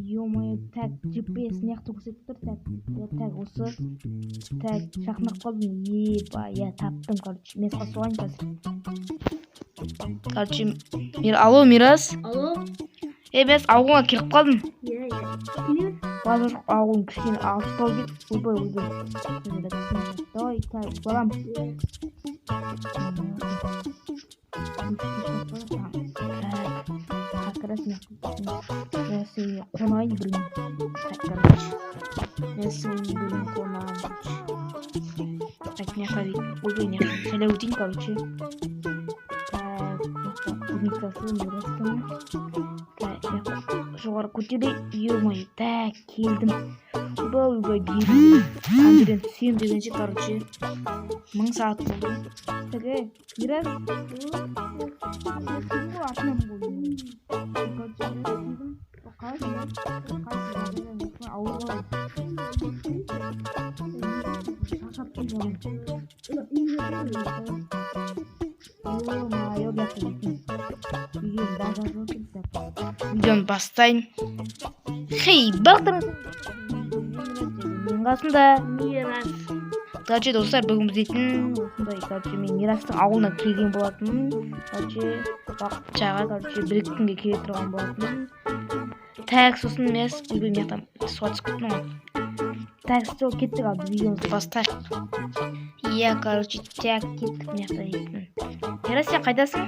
Ё-моё, так, GPS мықты көрсетіп тұр, так. Так, осы. Так, жақындап қалдым. Я таптым, короче. Мен қосылайын қазір. Короче, алло, Мирас. Алло? Мен ауылға келіп қалдым. Иә. Базар жоқ, ауылым кішкене алыстау кет. Ойбай. Давай, так, барам. Как раз я қонайын білмеймін. Так, короче. Мен сені білмеймін қонайын. Так, ойбай, сәлем өтейін, короче. Так, қызметасы Мирастың. Так, жоғары көтерейін. Ё-моё, так, келдім. Ойбай, беру. Андерден түсем дегенше, короче. 1000 сағат болды. Так, Мирас. Атынан қойдым. Видеоны бастайын. Хей, бақтырың. Мен қасында. Мирас. Короче, достар, бүгін біз дейтін осындай, короче, мен Мирастың ауылына келген болатынмын. Короче, уақытшаға, короче, 1-2 күнге келе тұрған болатынмын. Так, сосын мен мияқтан суға түсіп кеттім ғой. Так, сол кеттік, ал біз видеомызды бастайық. Иә, короче, так, кеттік мияқтан дейтін. Мирас, сен қайдасың?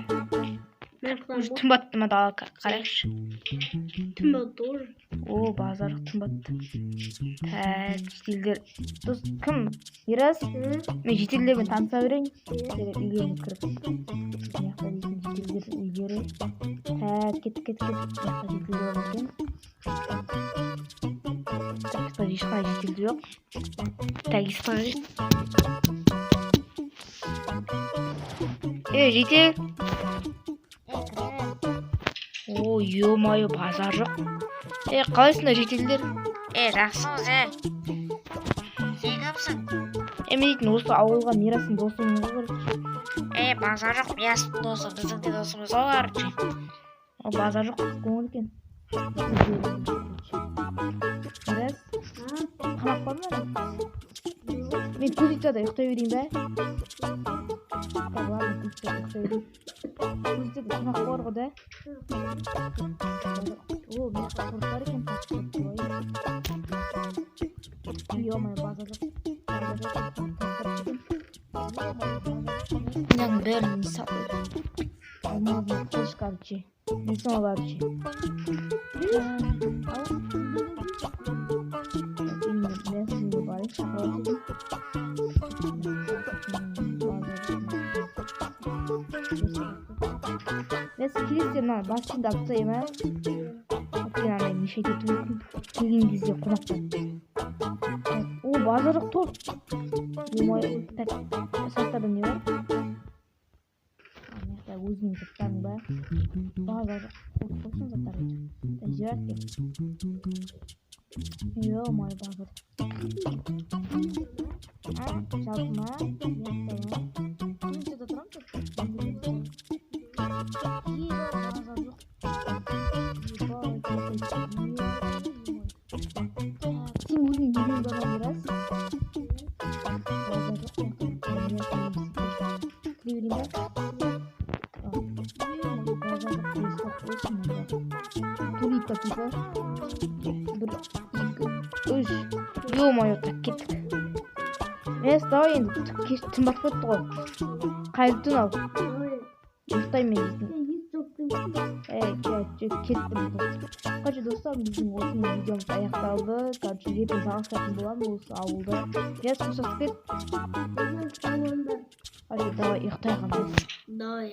Уже түн батты ма, дала қарайықшы. Түн батты уже. О, базар түн батты. Так, жетелдер. Дос, кім? Мирас? Мен жетелдермен таныса берейін. Үйлеріне кіріп. Мияқта дейтін жетелдер үйлері. Так, кеттік. Мияқта жетелдер бар екен. Так, ешқай жетелдер жоқ. Так, ешқай. Жетел. О, ё-моё, базар жоқ. Қалайсыңдар жетелдер? Жақсымыз, Сен кімсің? Мен дейтін осы ауылға Мирастың досымын ғой. Базар жоқ, Мирастың досы, біздің де досымыз ғой, короче. Базар жоқ, көңіл екен. Мирас? Қамап қалды ма? Мен көзитада ұйықтай берейін бе? Так, ладно, көзитада ұйықтай берейін. Көзитада қамап қалар ғой да? О, мен қорықтар екен, Ё-моё, базар жоқ. Мынаның бәрін сатып. Алмадым, қош, короче. Мен соңы, короче. Мен сізге барайын, шақырып едім. Мен келесіздер, мына басшымды алып тастайын, ә? Өйткені андай мешайт ету мүмкін. Келген кезде қонақтан. О, базар жоқ, топ. Так, саттарда не бар? Өзінің заттарың ба? Базар жоқ. Қосын заттар екен. Жер екен. Ё-моё, базар. Жалпы ма? Көзітеді тұрам тұр? Базар жоқ. Сен өзің үйден бара Мирас? Базар жоқ. Кіре берейін ба? Турипка типа. 1, 2, 3. Ё-моё, так кеттік. Давай енді түн батып кетті ғой. Қайда түн ал? Ұйықтаймын мен дейтін. Кеттім. Короче, достар, біздің осы видеомыз аяқталды. Короче, ертең жалғастыратын боламыз осы ауылда. Қосастық кет. Давай ұйықтайық. Давай.